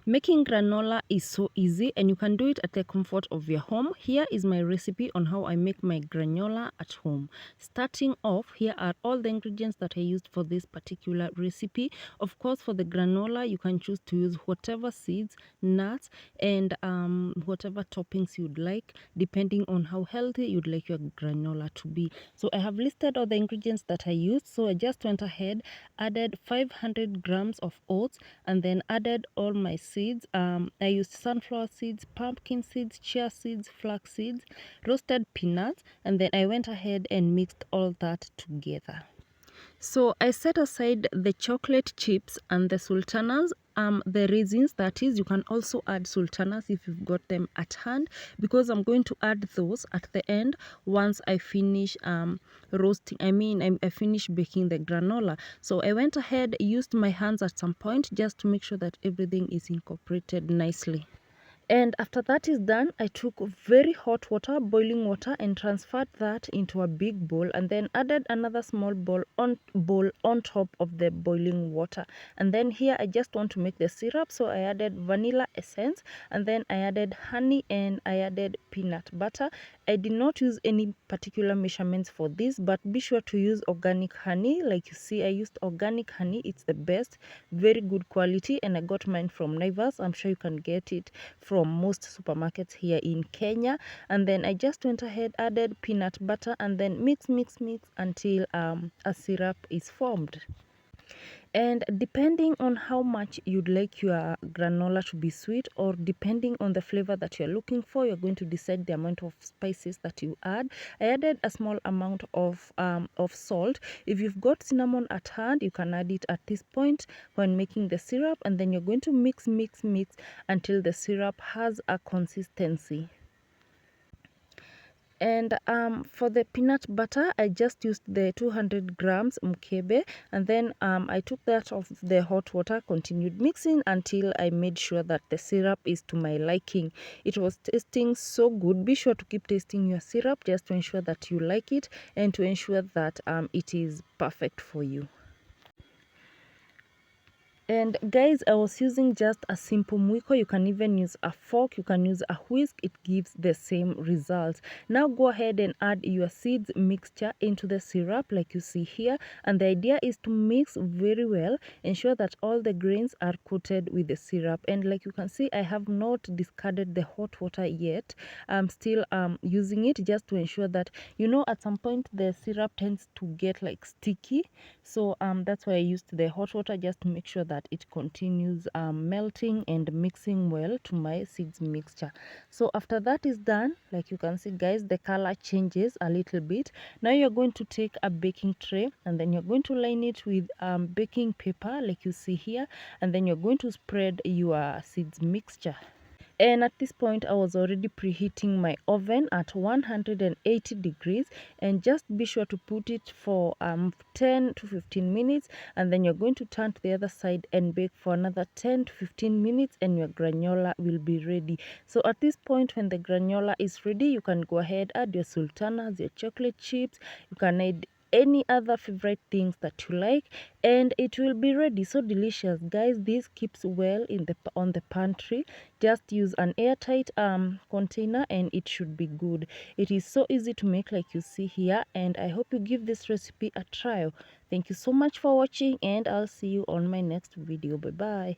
Making granola is so easy and you can do it at the comfort of your home. Here is my recipe on how I make my granola at home. Starting off, here are all the ingredients that I used for this particular recipe. Of course, for the granola, you can choose to use whatever seeds, nuts, and whatever toppings you'd like, depending on how healthy you'd like your granola to be. So I have listed all the ingredients that I used. So I just went ahead, added 500 grams of oats, and then added all my seeds. I used sunflower seeds, pumpkin seeds, chia seeds, flax seeds, roasted peanuts, and then I went ahead and mixed all that together. So I set aside the chocolate chips and the sultanas, the raisins, that is. You can also add sultanas if you've got them at hand, because I'm going to add those at the end once I finish roasting. I finish baking the granola. So I went ahead, used my hands at some point just to make sure that everything is incorporated nicely. And after that is done, I took very hot water, boiling water, and transferred that into a big bowl, and then added another small bowl on top of the boiling water. And then here I just want to make the syrup, so I added vanilla essence, and then I added honey, and I added peanut butter. I did not use any particular measurements for this, but be sure to use organic honey. Like you see, I used organic honey. It's the best, very good quality, and I got mine from Naivas. I'm sure you can get it from most supermarkets here in Kenya. And then I just went ahead, added peanut butter, and then mix until a syrup is formed. And depending on how much you'd like your granola to be sweet, or depending on the flavor that you're looking for, you're going to decide the amount of spices that you add. I added a small amount of salt. If you've got cinnamon at hand, you can add it at this point when making the syrup, and then you're going to mix until the syrup has a consistency. And for the peanut butter, I just used the 200 grams mkebe, and then I took that off the hot water, continued mixing until I made sure that the syrup is to my liking. It was tasting so good. Be sure to keep tasting your syrup just to ensure that you like it, and to ensure that it is perfect for you. And guys, I was using just a simple mwiko. You can even use a fork, you can use a whisk, it gives the same results. Now go ahead and add your seeds mixture into the syrup like you see here, and the idea is to mix very well, ensure that all the grains are coated with the syrup. And like you can see, I have not discarded the hot water yet. I'm still using it just to ensure that, you know, at some point the syrup tends to get like sticky. So that's why I used the hot water, just to make sure that it continues melting and mixing well to my seeds mixture. So after that is done, like you can see guys, the color changes a little bit. Now you're going to take a baking tray, and then you're going to line it with baking paper like you see here, and then you're going to spread your seeds mixture. And at this point, I was already preheating my oven at 180 degrees, and just be sure to put it for 10 to 15 minutes, and then you're going to turn to the other side and bake for another 10 to 15 minutes, and your granola will be ready. So at this point, when the granola is ready, you can go ahead, add your sultanas, your chocolate chips, you can add any other favorite things that you like, and it will be ready. So delicious guys. This keeps well in the on the pantry. Just use an airtight container and it should be good. It is so easy to make like you see here, and I hope you give this recipe a try. Thank you so much for watching, and I'll see you on my next video. Bye bye.